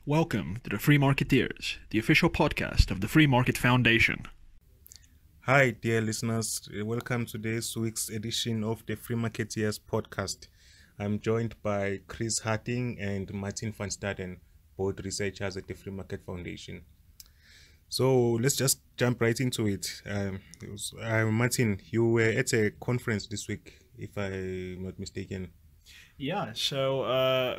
Welcome to the Free Marketeers, the official podcast of the Free Market Foundation. Hi, dear listeners. Welcome to this week's edition of the Free Marketeers podcast. I'm joined by Chris Harting and Martin van Staden, both researchers at the Free Market Foundation. So let's just jump right into it. Martin, you were at a conference this week, if I'm not mistaken. Yeah, so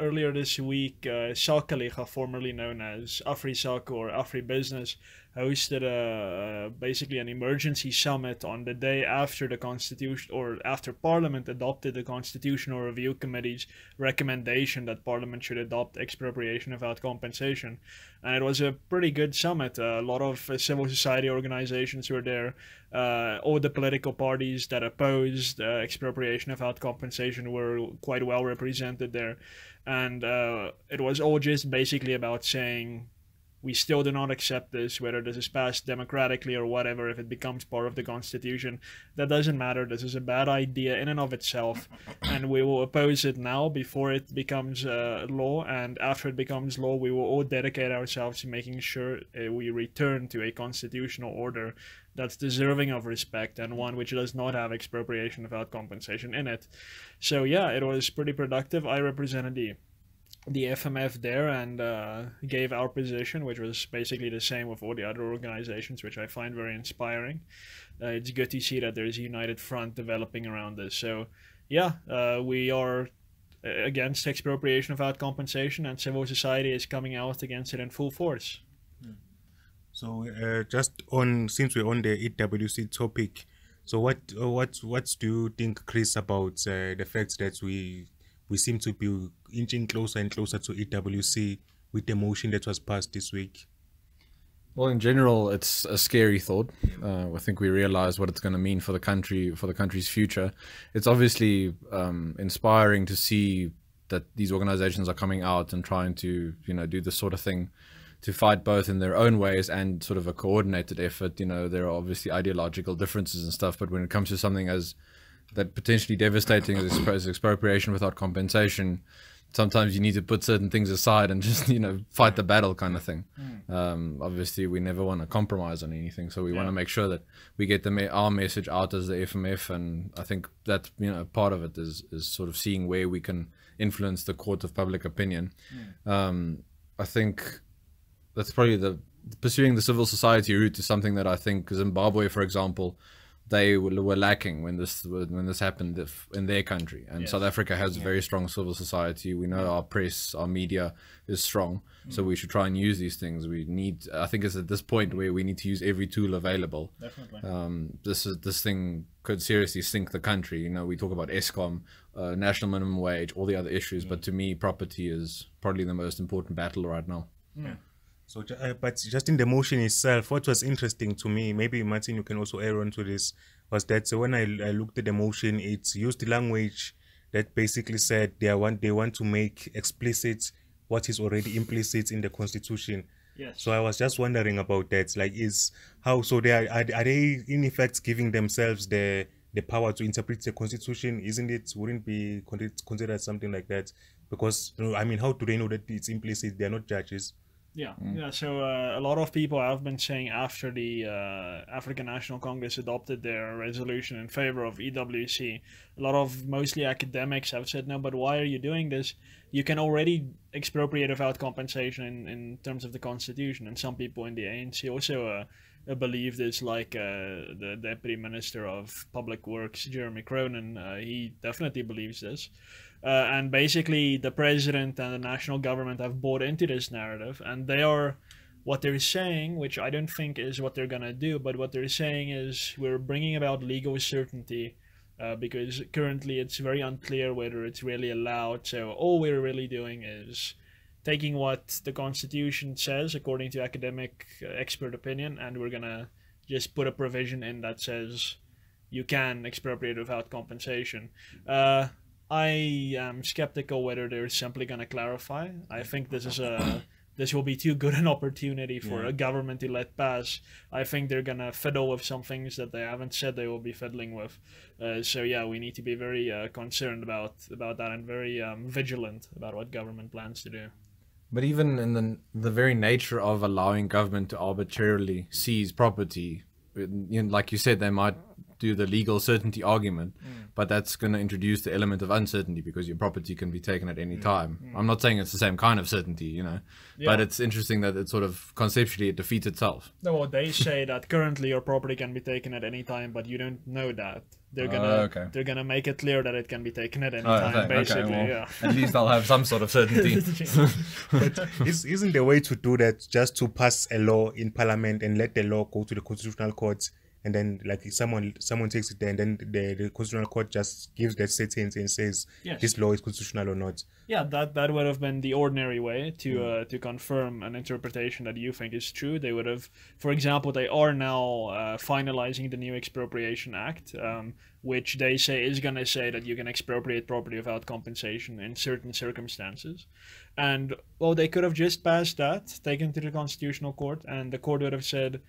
earlier this week, Saalcollega, formerly known as AfriSaco or AfriBusiness, hosted basically an emergency summit on the day after the Constitution, or after Parliament adopted the Constitutional Review Committee's recommendation that Parliament should adopt expropriation without compensation. And it was a pretty good summit. A lot of civil society organizations were there. All the political parties that opposed expropriation without compensation were quite well represented there. And it was all just basically about saying, we still do not accept this, whether this is passed democratically or whatever. If it becomes part of the Constitution, that doesn't matter. This is a bad idea in and of itself, and we will oppose it now before it becomes law, and after it becomes law, we will all dedicate ourselves to making sure we return to a constitutional order that's deserving of respect and one which does not have expropriation without compensation in it. So yeah, it was pretty productive. I represented the FMF there and gave our position, which was basically the same with all the other organizations, which I find very inspiring. It's good to see that there's a united front developing around this. So yeah, we are against expropriation without compensation, and civil society is coming out against it in full force. So since we're on the EWC topic, so what do you think, Chris, about the fact that we seem to be inching closer and closer to EWC with the motion that was passed this week? Well, in general, it's a scary thought. I think we realize what it's going to mean for the country, for the country's future. It's obviously inspiring to see that these organizations are coming out and trying to, do this sort of thing, to fight both in their own ways and sort of a coordinated effort. There are obviously ideological differences and stuff, but when it comes to something as that potentially devastating as expropriation without compensation, sometimes you need to put certain things aside and just fight the battle kind of thing. Obviously we never want to compromise on anything, so we want to make sure that we get our message out as the FMF, and I think that part of it is sort of seeing where we can influence the court of public opinion. I think that's probably pursuing the civil society route is something that I think Zimbabwe, for example, they were lacking when this happened in their country. And South Africa has a very strong civil society. We know our press, our media is strong, so we should try and use these things. I think it's at this point where we need to use every tool available. Definitely. This thing could seriously sink the country. We talk about ESCOM, national minimum wage, all the other issues, but to me, property is probably the most important battle right now. So, but just in the motion itself, what was interesting to me, maybe Martin, you can also add on to this, was that when I looked at the motion, it used language that basically said they want to make explicit what is already implicit in the Constitution. Yes. So I was just wondering about that. Like, are they in effect giving themselves the power to interpret the Constitution? Wouldn't be considered something like that? Because how do they know that it's implicit? They're not judges. Yeah. So a lot of people have been saying after the African National Congress adopted their resolution in favor of EWC, a lot of mostly academics have said, no, but why are you doing this? You can already expropriate without compensation in terms of the Constitution. And some people in the ANC also believe this, like the Deputy Minister of Public Works, Jeremy Cronin. He definitely believes this. And basically the president and the national government have bought into this narrative, and what they're saying, which I don't think is what they're gonna do, but what they're saying is we're bringing about legal certainty because currently it's very unclear whether it's really allowed. So all we're really doing is taking what the Constitution says according to academic expert opinion, and we're gonna just put a provision in that says you can expropriate without compensation. I am skeptical whether they're simply going to clarify. I think this will be too good an opportunity for a government to let pass. I think they're going to fiddle with some things that they haven't said they will be fiddling with. So yeah, we need to be very concerned about that and very vigilant about what government plans to do. But even in the very nature of allowing government to arbitrarily seize property, like you said, they might do the legal certainty argument, but that's going to introduce the element of uncertainty because your property can be taken at any time. I'm not saying it's the same kind of certainty, but it's interesting that it sort of conceptually it defeats itself. No, well, they say that currently your property can be taken at any time, but you don't know that. They're gonna make it clear that it can be taken at any time, basically. Well, yeah. At least I'll have some sort of certainty. But isn't the way to do that just to pass a law in parliament and let the law go to the constitutional courts, and then like if someone takes it there, and then the constitutional court just gives that sentence and says this law is constitutional or not? Yeah, that would have been the ordinary way to confirm an interpretation that you think is true. They would have, for example, they are now finalizing the new Expropriation Act, which they say is going to say that you can expropriate property without compensation in certain circumstances. And, well, they could have just passed that, taken to the Constitutional Court, and the court would have said,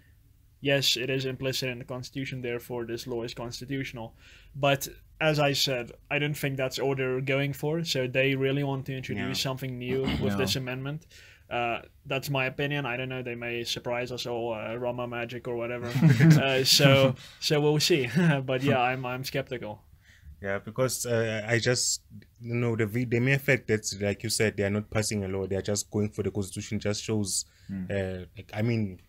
yes, it is implicit in the Constitution, therefore this law is constitutional. But as I said, I don't think that's all they're going for. So they really want to introduce something new with this amendment. That's my opinion. I don't know. They may surprise us all, Rama magic or whatever. So we'll see. But yeah, I'm skeptical. Yeah, because I just the mere fact that, like you said, they are not passing a law, they are just going for the Constitution, just shows. I mean,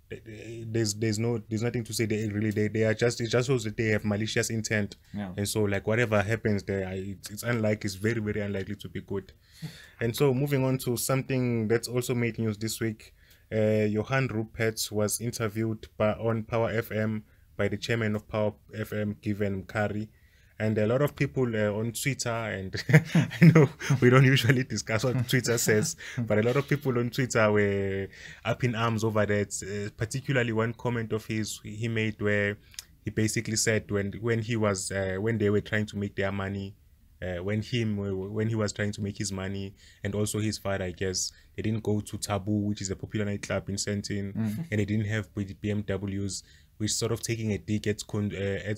there's nothing to say. They are just, it just shows that they have malicious intent, and so like whatever happens there, it's very, very unlikely to be good. And so moving on to something that's also made news this week, Johann Rupert was interviewed on Power FM by the chairman of Power FM, Given Mpiyakhe. And a lot of people on Twitter, and I know we don't usually discuss what Twitter says, but a lot of people on Twitter were up in arms over that. Particularly one comment of his he made where he basically said when they were trying to make their money, when he was trying to make his money, and also his father, I guess, they didn't go to Taboo, which is a popular nightclub in Sentin, and they didn't have BMWs, which sort of taking a dig at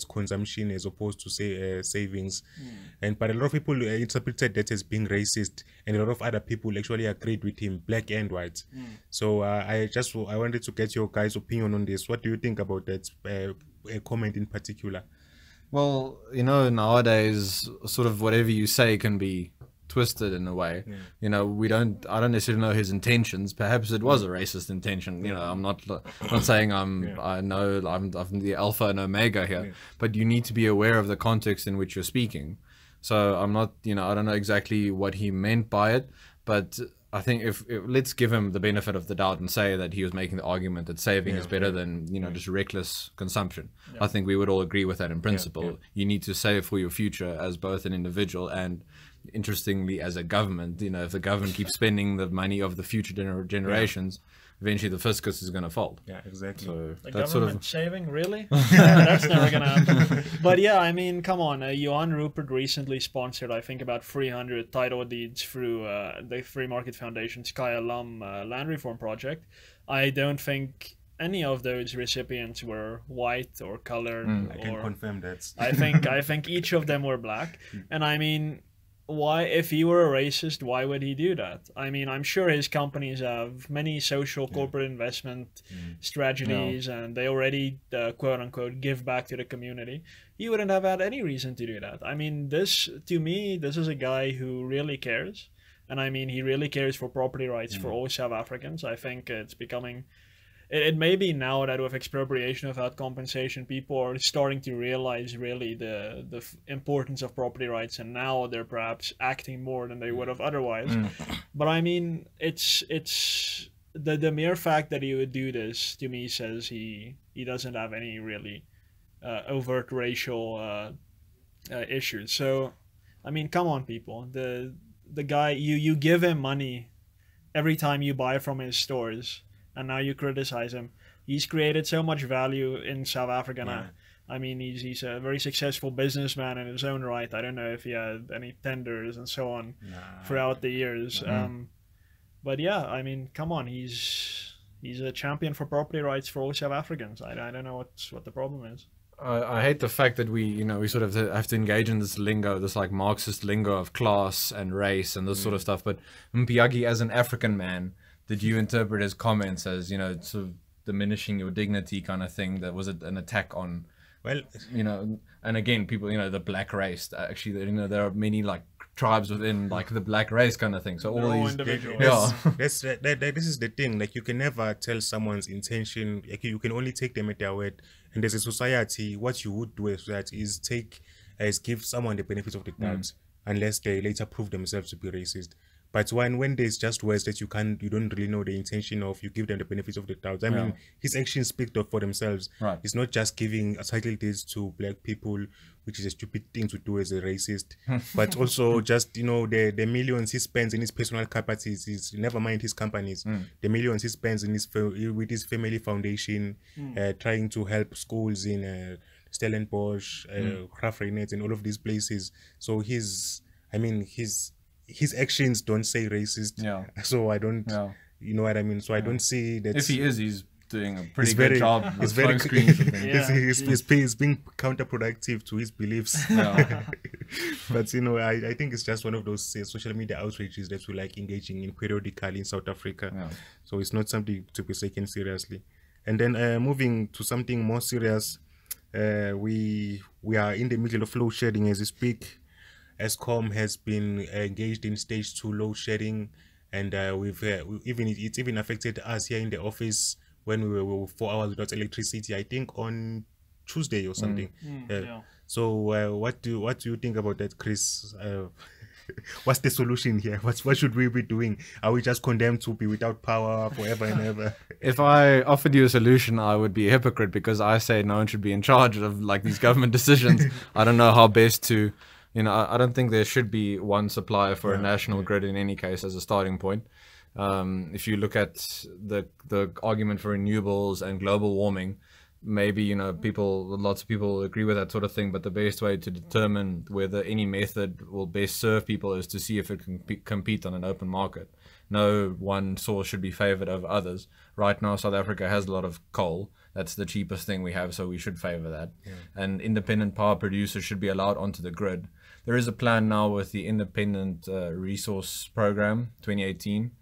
consumption as opposed to say savings. But a lot of people interpreted that as being racist, and a lot of other people actually agreed with him, black and white. So I wanted to get your guys' opinion on this. What do you think about that comment in particular? Well, nowadays, sort of whatever you say can be twisted in a way. I don't necessarily know his intentions. Perhaps it was a racist intention. I'm not saying I'm the alpha and omega here, but you need to be aware of the context in which you're speaking. So I'm not, I don't know exactly what he meant by it, but I think if let's give him the benefit of the doubt and say that he was making the argument that saving is better than just reckless consumption. I think we would all agree with that in principle. You need to save for your future as both an individual and, interestingly, as a government. If the government keeps spending the money of the future generations, eventually the fiscus is going to fold. Yeah, exactly. So the government saving, really? That's never going to happen. But yeah, I mean, come on. Johann Rupert recently sponsored, I think, about 300 title deeds through the Free Market Foundation's Sky Alum land reform project. I don't think any of those recipients were white or colored. I can confirm that. I think each of them were black. And I mean, why, if he were a racist, why would he do that? I mean, I'm sure his companies have many social corporate investment strategies, and they already quote unquote give back to the community. He wouldn't have had any reason to do that. I mean, to me, this is a guy who really cares, and I mean, he really cares for property rights for all South Africans. I think it's becoming. It may be now that with expropriation without compensation, people are starting to realize really the importance of property rights, and now they're perhaps acting more than they would have otherwise. But I mean, it's the mere fact that he would do this, to me, says he doesn't have any really overt racial issues. So, I mean, come on, people. The guy, you give him money every time you buy from his stores, and now you criticize him. He's created so much value in South Africa now. I mean, he's a very successful businessman in his own right. I don't know if he had any tenders and so on throughout the years. But yeah, I mean, come on, he's a champion for property rights for all South Africans. I don't know what the problem is. I hate the fact that we sort of have to engage in this lingo, this like Marxist lingo of class and race and this sort of stuff. But Mpiyakhe, as an African man, did you interpret his comments as, sort of diminishing your dignity kind of thing? That was it an attack on, Well, and again, people, the black race, actually, there are many like tribes within like the black race kind of thing. So all these individuals. this is the thing. Like, you can never tell someone's intention. Like, you can only take them at their word. And as a society, what you would do with that is give someone the benefit of the doubt, unless they later prove themselves to be racist. But when there's just words that you don't really know the intention of, you give them the benefits of the doubt. I mean, his actions speak for themselves. Right. It's not just giving a title deeds to black people, which is a stupid thing to do as a racist, but also just, the millions he spends in his personal capacities, never mind his companies, the millions he spends with his family foundation, trying to help schools in Stellenbosch, Graaff-Reinet, and all of these places. So his actions don't say racist. Yeah. So I don't, you know what I mean? So I don't see that. If he is, he's doing a pretty good job. He's being counterproductive to his beliefs. But I think it's just one of those social media outrages that we like engaging in periodically in South Africa. So it's not something to be taken seriously. And then moving to something more serious, we are in the middle of load shedding as we speak. Eskom has been engaged in stage 2 load shedding, and it's even affected us here in the office when we were 4 hours without electricity, I think on Tuesday or something. So what do you think about that, Chris? What's the solution here? What should we be doing? Are we just condemned to be without power forever and ever? If I offered you a solution, I would be a hypocrite, because I say no one should be in charge of like these government decisions. I don't know how best to, I don't think there should be one supplier for a national grid in any case as a starting point. If you look at the argument for renewables and global warming, maybe lots of people agree with that sort of thing, but the best way to determine whether any method will best serve people is to see if it can compete on an open market. No one source should be favored over others. Right now, South Africa has a lot of coal. That's the cheapest thing we have, so we should favor that. And independent power producers should be allowed onto the grid. There is a plan now with the Independent Resource Program 2018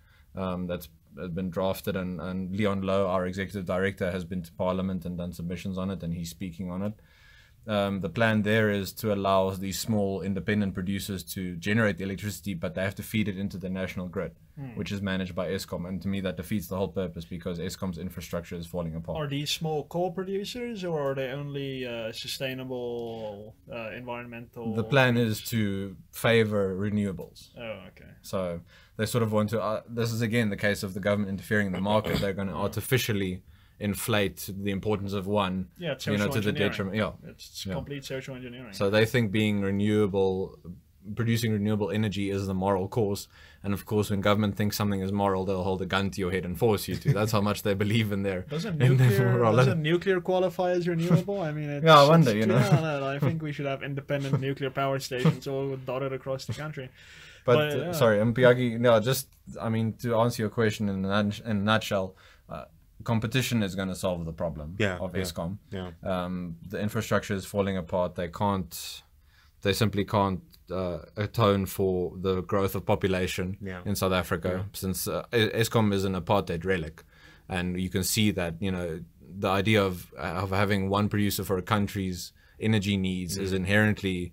that's been drafted, and Leon Lowe, our executive director, has been to Parliament and done submissions on it, and he's speaking on it. The plan there is to allow these small independent producers to generate the electricity, but they have to feed it into the national grid, which is managed by Eskom. And to me, that defeats the whole purpose, because Eskom's infrastructure is falling apart. Are these small coal producers, or are they only sustainable environmental? The plan is to favor renewables. Oh, okay. So they sort of want to, this is again the case of the government interfering in the market. They're going to artificially inflate the importance of one, to the detriment. It's complete social engineering. So they think producing renewable energy is the moral course, and of course, when government thinks something is moral, they'll hold a gun to your head and force you to. That's how much they believe in their. Doesn't nuclear qualify as renewable? I mean, I wonder. I think we should have independent nuclear power stations all dotted across the country. But sorry, Mpiyakhe. To answer your question in a nutshell. Competition is going to solve the problem of Eskom. The infrastructure is falling apart. They simply can't atone for the growth of population in South Africa, since Eskom is an apartheid relic. And you can see that, the idea of having one producer for a country's energy needs is inherently,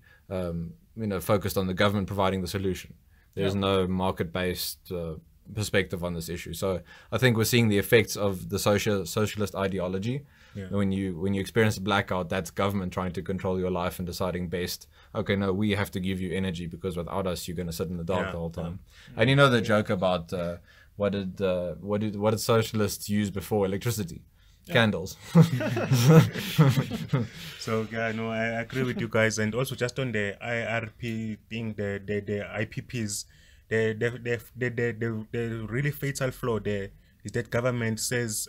focused on the government providing the solution. There's no market-based perspective on this issue. So I think we're seeing the effects of the socialist ideology. When you experience a blackout, that's government trying to control your life and deciding best, okay, no, we have to give you energy, because without us you're going to sit in the dark the whole time. And the joke about what did socialists use before electricity? Candles. So I agree with you guys. And also just on the IRP thing, the IPPs, the really fatal flaw there is that government tells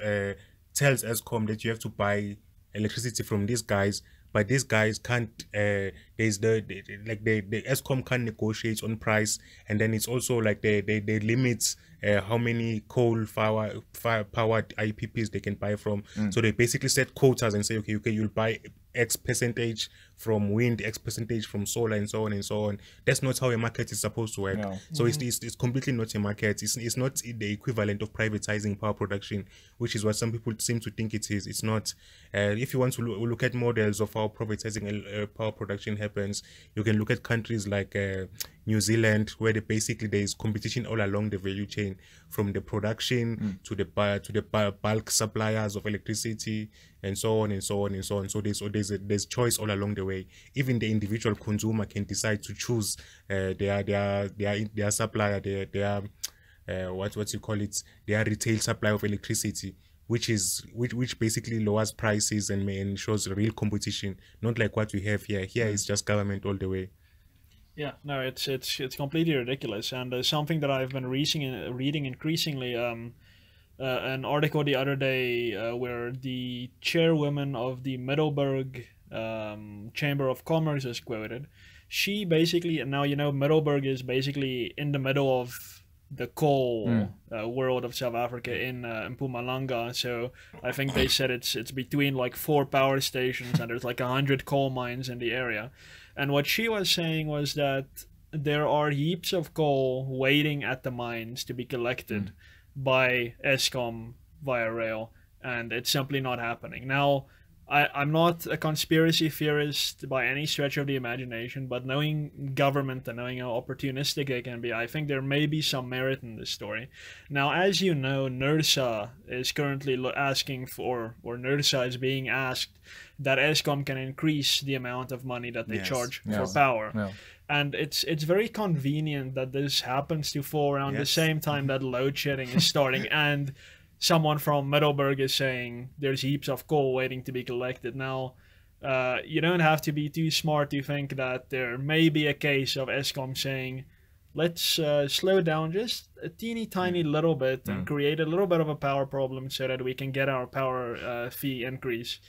Eskom that you have to buy electricity from these guys, but these guys can't. The Eskom can't negotiate on price, and then it's also like they limit how many coal-powered IPPs they can buy from. So they basically set quotas and say, okay, you'll buy X percentage from wind, X percentage from solar, and so on and so on. That's not how a market is supposed to work. No. So it's completely not a market. It's not the equivalent of privatizing power production, which is what some people seem to think it is. It's not. If you want to look at models of how privatizing power production happens, you can look at countries like New Zealand, where there is competition all along the value chain, from the production to the bulk suppliers of electricity, and so on and so on and so on. So there's choice all along the way. Even the individual consumer can decide to choose their supplier, their their retail supply of electricity, which basically lowers prices and ensures real competition, not like what we have here. Here is just government all the way. Yeah, no, it's completely ridiculous, and something that I've been reading increasingly. An article the other day where the chairwoman of the Middelburg Chamber of Commerce is quoted. She basically, and now Middelburg is basically in the middle of the coal world of South Africa in Mpumalanga. So I think they said it's between like 4 power stations, and there's like 100 coal mines in the area. And what she was saying was that there are heaps of coal waiting at the mines to be collected by Eskom via rail, and it's simply not happening. Now, I'm not a conspiracy theorist by any stretch of the imagination, but knowing government and knowing how opportunistic they can be, I think there may be some merit in this story. Now, as you know, NERSA is currently asking for, or NERSA is being asked, that Eskom can increase the amount of money that they charge for power. Yeah. And it's very convenient that this happens to fall around the same time that load shedding is starting, and someone from Middelburg is saying there's heaps of coal waiting to be collected. Now, you don't have to be too smart to think that there may be a case of Eskom saying, let's slow down just a teeny tiny little bit and create a little bit of a power problem so that we can get our power fee increase.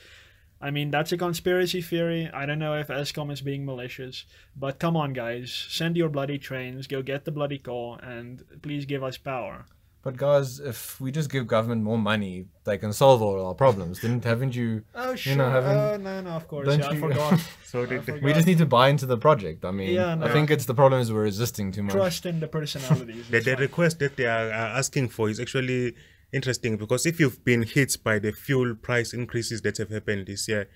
I mean, that's a conspiracy theory. I don't know if Eskom is being malicious, but come on, guys, send your bloody trains, go get the bloody coal, and please give us power. But guys, if we just give government more money, they can solve all our problems. Haven't you? Oh sure. No, of course. Yeah, I forgot. We just need to buy into the project. I mean, I think it's the problem is we're resisting too much. Trust in the personalities. The request that they are asking for is actually interesting, because if you've been hit by the fuel price increases that have happened this year,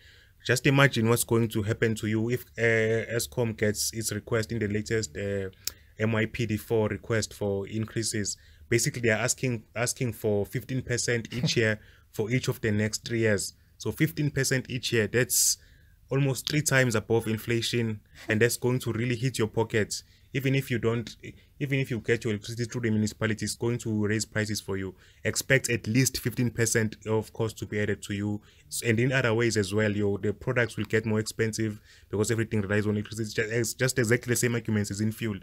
just imagine what's going to happen to you if Eskom gets its request in the latest MYPD4 request for increases. Basically, they are asking for 15% each year for each of the next 3 years. So 15% each year, that's almost 3 times above inflation, and that's going to really hit your pockets. Even if you get your electricity through the municipality, it's going to raise prices for you. Expect at least 15% of cost to be added to you, and in other ways as well. The products will get more expensive because everything relies on electricity. It's just exactly the same arguments as in fuel.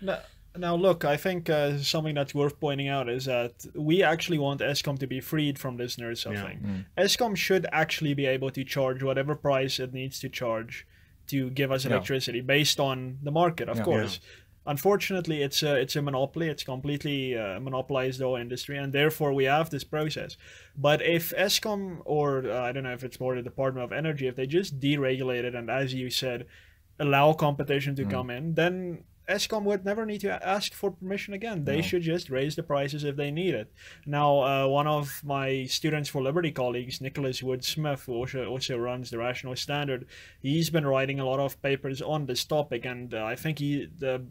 Now, look, I think something that's worth pointing out is that we actually want Eskom to be freed from this NERSA thing. Eskom should actually be able to charge whatever price it needs to charge to give us electricity based on the market, of course. Unfortunately, it's a monopoly. It's completely monopolized the whole industry, and therefore we have this process. But if Eskom, or I don't know if it's more the Department of Energy, if they just deregulate it and, as you said, allow competition to come in, then Eskom would never need to ask for permission again. They should just raise the prices if they need it. Now, one of my Students for Liberty colleagues, Nicholas Wood-Smith, who also runs the Rational Standard, he's been writing a lot of papers on this topic, and I think the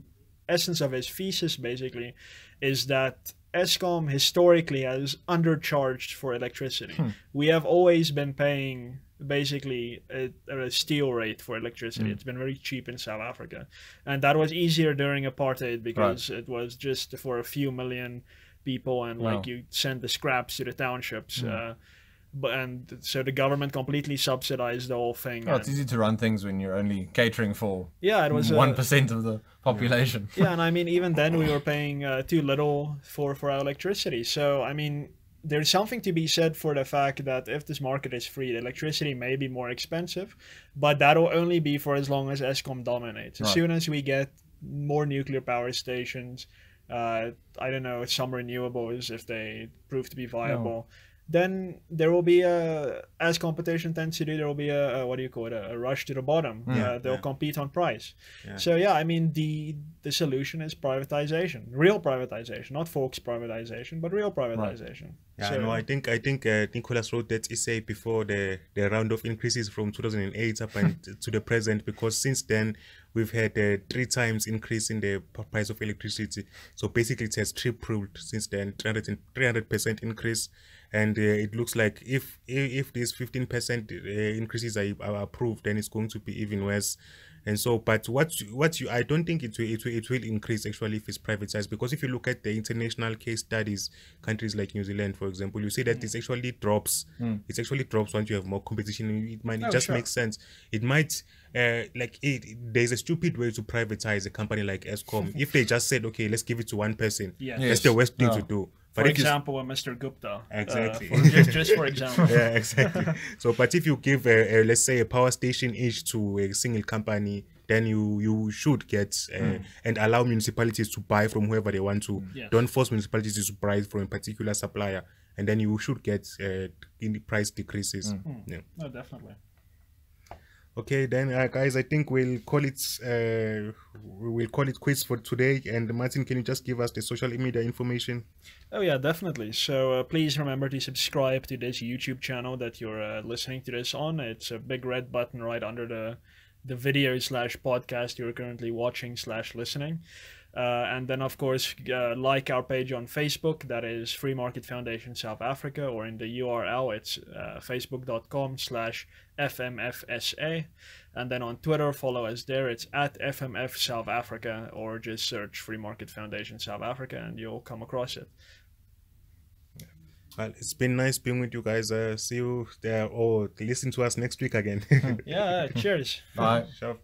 essence of his thesis basically is that Eskom historically has undercharged for electricity. We have always been paying basically a steal rate for electricity. It's been very cheap in South Africa, and that was easier during apartheid because it was just for a few million people, and like you send the scraps to the townships. And so the government completely subsidized the whole thing. It's easy to run things when you're only catering for it was 1% of the population. And I mean, even then we were paying too little for our electricity. So I mean, there's something to be said for the fact that if this market is free, the electricity may be more expensive, but that'll only be for as long as Eskom dominates. As soon as we get more nuclear power stations, I don't know, some renewables if they prove to be viable, then there will be as competition tends to do, there will be a what do you call it, a rush to the bottom. They'll compete on price. So yeah, I mean the solution is privatization, real privatization, not folks privatization, but real privatization. Yeah, So, no, I think Nicholas wrote that essay before the round of increases from 2008 up and to the present, because since then we've had 3 times increase in the price of electricity. So basically it has tripled since then, 300% increase. And it looks like if these 15% increases are approved, then it's going to be even worse. And so, but I don't think it will increase actually if it's privatized, because if you look at the international case studies, countries like New Zealand, for example, you see that it actually drops. It actually drops once you have more competition. It just makes sense. It might there's a stupid way to privatize a company like Eskom. If they just said, okay, let's give it to one person, that's the worst thing to do. For example, Mr. Gupta. Exactly. Just for example. Yeah, exactly. So, but if you give, let's say, a power station each to a single company, then you should get and allow municipalities to buy from whoever they want to. Yes. Don't force municipalities to buy from a particular supplier, and then you should get in the price decreases. Yeah. No, definitely. Okay, then guys, I think we'll call it quits for today. And Martin, can you just give us the social media information? Oh yeah, definitely. So please remember to subscribe to this YouTube channel that you're listening to this on. It's a big red button right under the video / podcast you're currently watching / listening. And then, of course, like our page on Facebook, that is Free Market Foundation South Africa, or in the URL, it's facebook.com/FMFSA. And then on Twitter, follow us there, it's @FMF South Africa, or just search Free Market Foundation South Africa and you'll come across it. Well, it's been nice being with you guys. See you there, or listen to us next week again. Yeah, cheers. Bye. Sure.